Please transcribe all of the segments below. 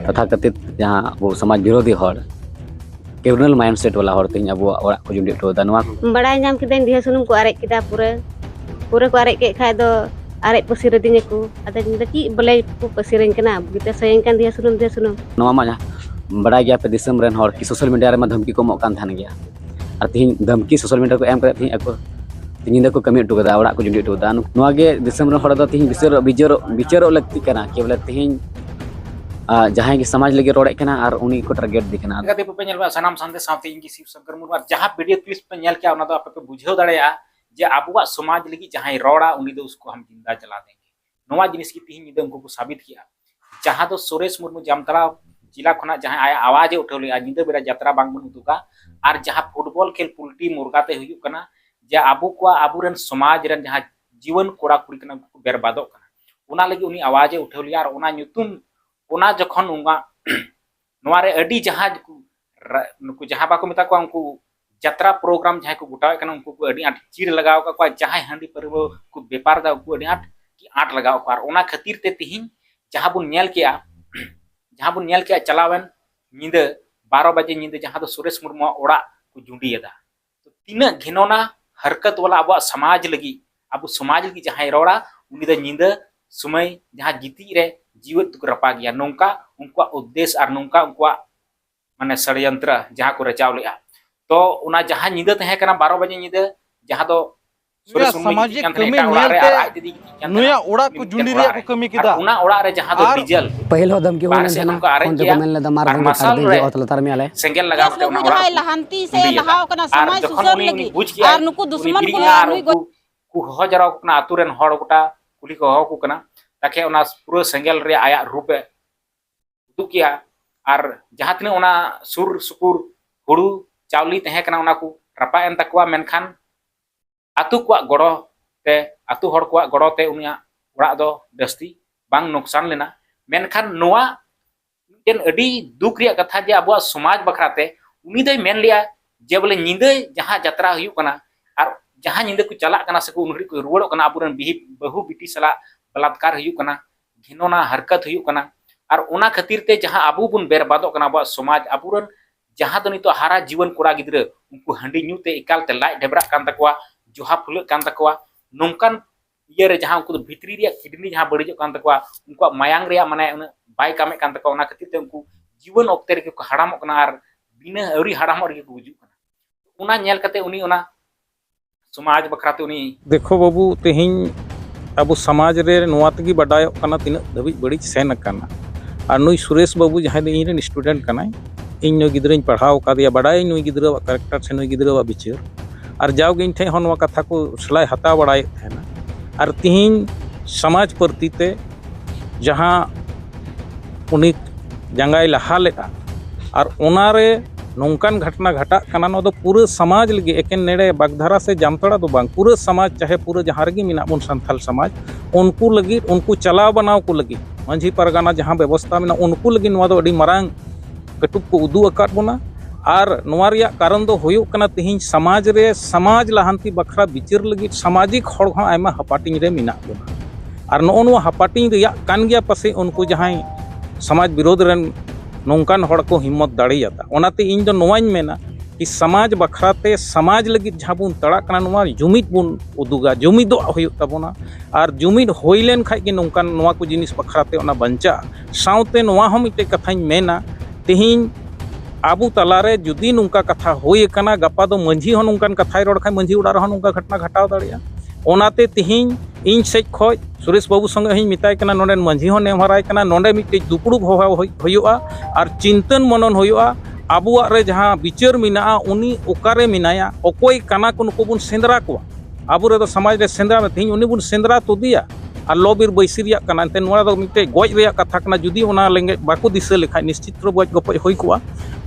तथाकथित जहाँ वो समाज विरोधी हर क्रिमिनल माइंडसेट वाला हर तेज अब ओरा को जुड़ी हटोदा बड़ा नाम किदेन दिह सुनुम को आरेज किदा पूरे को आरेज के खाय दो आरेज पसिर दिने को अदा ची बोले को पसिरन कना बिते सयन कान दिह सुनुम नवा मा बड़ा गया पे दिसम रेन हर कि सोशल मीडिया रे मा धमकी को मो कान थान गया और तीन धमकी सोशल मीडिया को एम करे तीन ako तीन को कमी हटो कदा ओरा को जुड़ी हटोदा नवा गे दिसम रेन हर दो तीन विचार लगती कना कि बोले तीन जहां की समाज लगे रोड़े कना और उनी को टारगेट दिखना गति पे नेल सनाम संदे साथी इंगी शिव शंकर मुर्मू जहां वीडियो क्लिप पे नेल क्या उना तो आप पे बुझेव दाड़ेया जे आबुआ समाज लगी जहां रोड़ा उनी दो उसको हम जिंदा जला देंगे नवा जिनिस की तीन निदम को साबित किया जहां तो सुरेश मुर्मू जामताड़ा जिला खना जहां आया आवाज उठा लिया निदा बेरा यात्रा बांग बन उदुगा और जहां फुटबॉल खेल पुलटी मुर्गाते हुई कना जे आबु को आबुरन समाज रन जहां जीवन कोड़ा कुड़ी कना बर्बादो कना उना लगी उनी आवाज उठा लिया और उना nyutum उना जखन उंगा नवारे अडी जहां नुकु जहां बाको मेता को उनको यात्रा प्रोग्राम जहां को गुटावे कना उनको को अडी आट चीर लगाव का जहां हंडी पर को व्यापार दा को अडी आट की आट लगाव का उना खातिर ते तिहिन जहां बुन नेल के चलावन निंद 12 बजे निंद जहां तो सुरेश मुर्मू ओड़ा को जुंडीयदा तो तीना घिनोना हरकत वाला अब समाज लगी अब समाज लगी जहां रोड़ा उनी द निंद समय जहां जीती रे जीवित को रपा गया नौका उनका उद्देश्य और नौका उनका माने षड्यंत्र जहां को रचाव लिया तो उना जहां निंद तहे कना 12 बजे निंद जहां तो सामाजिक कमी नेलते नुया ओड़ा को जुंडी रे को कमी किदा उना ओड़ा रे जहां तो डीजल पहल हो धमकी होने देना फोन पे मेल लदा मार बंद कर दे ओत लतार में आले सेंगल लगा के उना ओड़ा लहांती से लहाव कना समाज सुसर लगी और नुकु दुश्मन को हो जरा कना आतुरन हड़ गोटा कुली को हो को कना ताके उना पूरा सेंगल रे आया रूप उदुक किया और जहां तने उना सुर सुपुर हुड़ू चावली तहे कना उना को रपा एन तकवा मेनखान आतु को गड़ो ते आतु हड़ को गड़ो ते उनिया ओड़ा दो दस्ती बांग नुकसान लेना मेनखान नोआ जेन अडी दुख रिया कथा जे अब समाज बखराते उनी दे मेन लिया जे बोले निंदे जहां यात्रा हुयु कना और जहां निंदे को चला कना से को उनरी को रुवड़ो कना अबुरन बहु बिटी सला बलात्कार हुयु कना घिनोना हरकत हुयु कना और उना खातिर ते जहां आबु बुन बर्बादो कना अब समाज अबुरन जहां तो नितो हारा जीवन कोड़ा गिद्र उनको हंडी न्यूते इकाल ते लाइ ढेबरा कान तकवा जोहा फुल कान तकवा नोंकान ये रे जहां उनको भितरी रे किडनी जहां बड़िजो कान तकवा उनको मायांग रे माने बाय कामे कान तकवा उना खातिर ते उनको जीवन ओक्ते रे को हड़ामो कना और बिना अवरी हड़ामो रे को गुजु कना उना नेल कते उनी उना समाज बखराते उनी देखो बाबू तेहिं अब समाज रे नोवातगी बडाय कना तिना धबी बड़ी सेन कना और नुई सुरेश बाबू जहां दे इन स्टूडेंट कना इन नो गिद्रन पढ़ाव का दिया बडाय नुई गिद्रा करेक्टर से नुई गिद्रा विचार और जाव गिन ठे हनवा कथा को सलाय हता बडाय थेना और तिहिं समाज प्रति ते जहां उनी जंगाई लहा लेता और ओनारे नौकान घटना घटा कना नो दो पूरे समाज लगे एकेन नेड़े बागधारा से जामताड़ा तो बांग पूरे समाज चाहे पूरे जहां रगी मिना बन संथाल समाज उनको लगी उनको चलाव बनाव को लगी मांझी परगाना जहां व्यवस्था में उनको लगी नवा दो अडी मरांग कटुक को उदू अकाट बोना और नवा रिया कारण दो होयो कना तिहिं समाज रे समाज लहांती बखरा विचार लगी सामाजिक हड़ हो आयमा हपाटिंग रे मिना बोना और नो हपाटिंग रिया कान गया पसे उनको जहां समाज विरोध रन नौकान हड़ को हिम्मत दाड़ियाता ओनाते इन दो नोवाइन मेना कि समाज बखराते समाज लगी जहां बुन तड़ा कना नोवा जुमिद बुन उदुगा जुमिद होयो तबोना और जुमिद होइलेन खाइ कि नौकान नोवा को जिनिस बखराते ओना बंचा साउते नोवा हम इते कथाइन मेना तिहिं आबू तलारे जुदी नुंका कथा होय कना गपा दो मंझी हो नुंकान कथाय रोड खाय मंझी उड़ा रहा नुंका घटना घटाव दाड़िया ओनाते तिहिं इन सेज खोज सुरेश बाबू संगे हिं मिताय कना नोंडे मंझी हो नेमहराय कना नोंडे मिटे दुपुड़ुक होयोआ और चिंतन मनन होयोआ आबुआ रे जहां विचार मिना उनी ओकारे मिनाया ओकोय कना को नुको बुन सेंद्रा को आबु रे दो समाज रे सेंद्रा में तिहिं उनी बुन सेंद्रा तुदिया और लोबिर बैसिरिया कना ते नोड़ा दो मिटे गोज रे कथा कना जुदी ओना लेंगे बाको दिसे लेखा निश्चित रो गोज गपय होय कोआ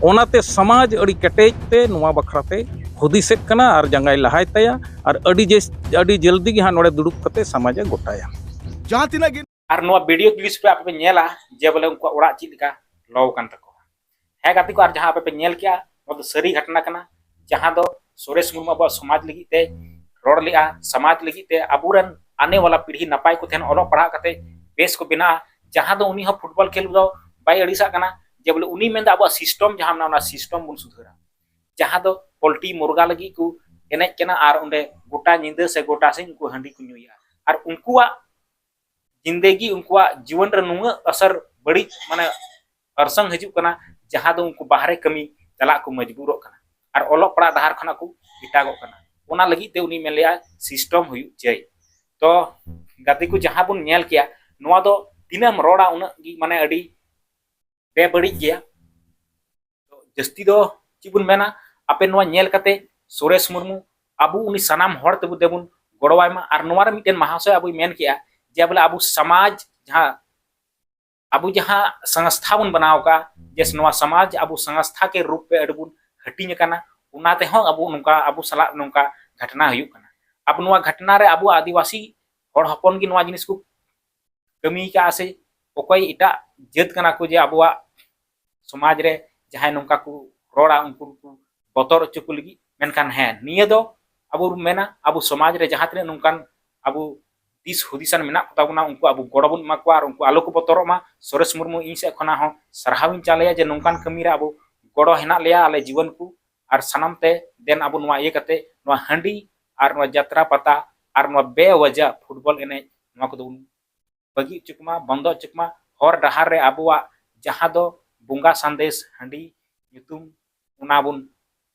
ओनाते समाज अड़ी केटेज ते नोवा बखराते हुदिसेक कना और जंगाई लहाय तया और अड़ी जल्दी गे हां नोड़े दुड़ुब कते समाज गोटाया जहां तिना और नोवा वीडियो क्लिप पे आपे नेला जे बोले उनको ओड़ा चिलिका लव कान तको है गाती को और जहां आपे नेल किया वो सरी घटना कना जहां दो सुरेश मुर्मू अब समाज लगी ते रोड लिया समाज लगी ते अबुरन आने वाला पीढ़ी नपाय को थेन ओलो पढ़ा कते बेस को बिना जहां दो उनी हो फुटबॉल खेल दो बाय अड़ीसा कना जे बोले उनी मेंदा अब सिस्टम जहां ना सिस्टम बुन सुधारा जहां दो पोल्ट्री मुर्गा लगी को एनेज कना और उंडे गोटा निंदा से गोटा से उनको हंडी को नुया और उनकुआ जिंदगी उनकुआ जीवन रे नुंगा असर बड़ी माने अरसंग हजू कना जहां दो उनको बाहरे कमी चला को मजबूर कना और ओलो पड़ा दहार खना को इटागो कना ओना लगी ते उनी मेलिया सिस्टम हुई जय तो गाती को जहां बुन नेल किया नोआ दो तिनम रोड़ा उना माने अड़ी बेबड़ी गया तो जस्ती दो चिबुन मेना आपे नोआ नेल कते सुरेश मुर्मू अबु उनी सनाम हर तबु देबुन गड़वायमा और नोआ रे मिटेन महाशय अबु मेन किया जे बोले अबु समाज जहां अबु जहां संस्था बुन बनाव का जैसे नोआ समाज अबु संस्था के रूप पे अडबुन हटिंग कना उनाते हो अबु नुका अबु सला नुका घटना हुई कना अब नोआ घटना रे अबु आदिवासी हर हपन की नोआ जिनिस को कमी का से ओकई इटा जेत कना को जे अबुआ समाज रे जहां नुका को रोड़ा उनको बतर चुकु लगी मेनकान है निये दो अबु मेना अबु समाज रे जहां तने नुकान अबु दिस हुदिसान मेना ताबुना उनको अबु गड़बुन माकुआ और उनको आलो को बतरो मा सुरेश मुर्मू इन से खना हो सरहाविन चालेया जे नुकान कमी रे अबु गड़ो हेना लेया आले जीवन को और सनाम ते देन अबु नोआ ये कते नोआ हंडी और नोआ यात्रा पता और नोआ बेवजह फुटबॉल एने नोआ को बगी चुकमा बंदो चुकमा हर डहार रे अबुआ जहां दो बुंगा संदेश हंडी युतुम उना बुन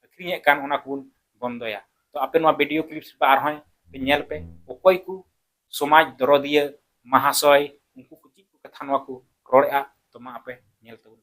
अखरिये कान उना कुन बंदोया तो आपे नोआ वीडियो क्लिप्स पे आरहोय पे नेल पे ओकोय को समाज दरदिया महाशय उनको कुछ कथा नोआ को रोड़ेआ तो मा आपे नेल तबुन